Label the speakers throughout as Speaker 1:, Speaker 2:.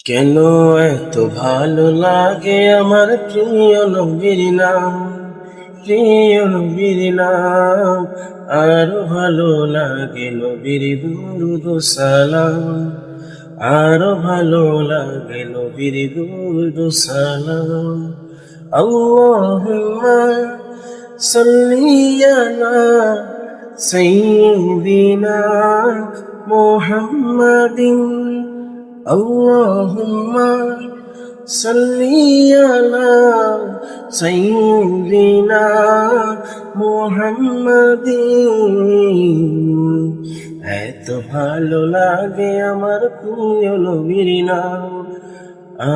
Speaker 1: কেন এত ভালো লাগে আমার প্রিয় নবীর নাম, প্রিয় নবীর নাম। আরো ভালো লাগে নবীর দুরূদ ও সালাম, আরো ভালো লাগে নবীর দুরূদ ও সালাম। আল্লাহুম্মা সাল্লি আলা সাইয়্যিদিনা মুহাম্মাদিন। اللهم صل على سيدنا محمد। এত ভালো লাগে আমার প্রিয় নবীর নাম,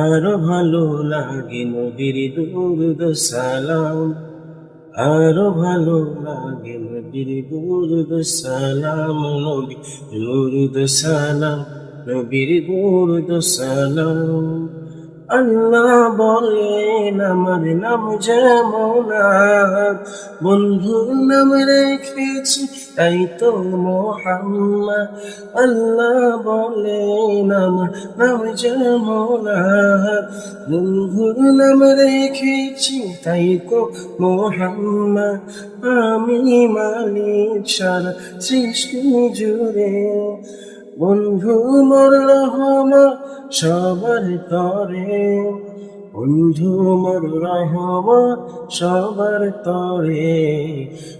Speaker 1: আরো ভালো লাগে নবীর দুরূদ ও সালাম, আরো ভালো লাগে নবীর দুরূদ ও সালাম। নবী দুরূদ ও সালাম, নবীর দুরূদ ও সালাম। আল্লাহ বলেন আমার নাম যেমন বন্ধুর নাম রেখেছি তাই তো মোহাম্মদ। আল্লাহ বলেন আমার নাম যেমন বন্ধুর নাম রেখেছি তাই তো মোহাম্মদ। আমি মালিক সারা সৃষ্টি জুড়ে, বন্ধু মোর রহমত সবার তরে, বন্ধু মোর রহমত সবার তরে।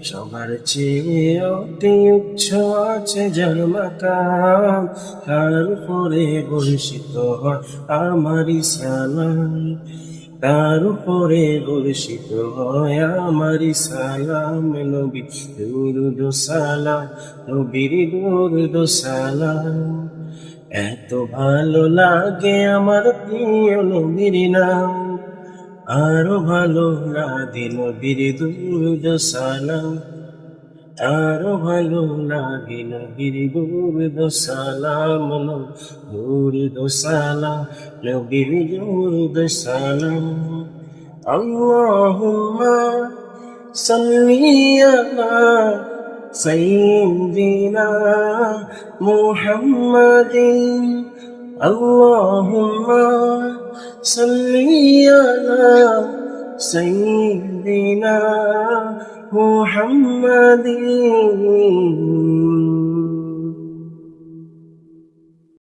Speaker 1: সবার চেয়ে অতি উচ্চ আছে যার মাকাম, তার উপরে বর্ষিত হয় আমারই সালাম, তার উপরে বর্ষিত হয় আমারই সালাম। নবী দুরূদ ও সালাম, নবীর দুরূদ ও সালাম। এত ভালো লাগে আমার প্রিয় নবীর নাম, আরো ভালো লাগে নবীর দুরূদ ও সালাম, আরো ভালো লাগে নবীর দুরূদ ও সালাম। দুরূদ ও সালাম, নবীর দুরূদ ও সালাম। আল্লাহুম্মা সাল্লি আলা সাইয়্যিদিনা মুহাম্মাদিন। আল্লাহুম্মা সাল্লি আলা সাইয়্যিদিনা মুহাম্মাদিন।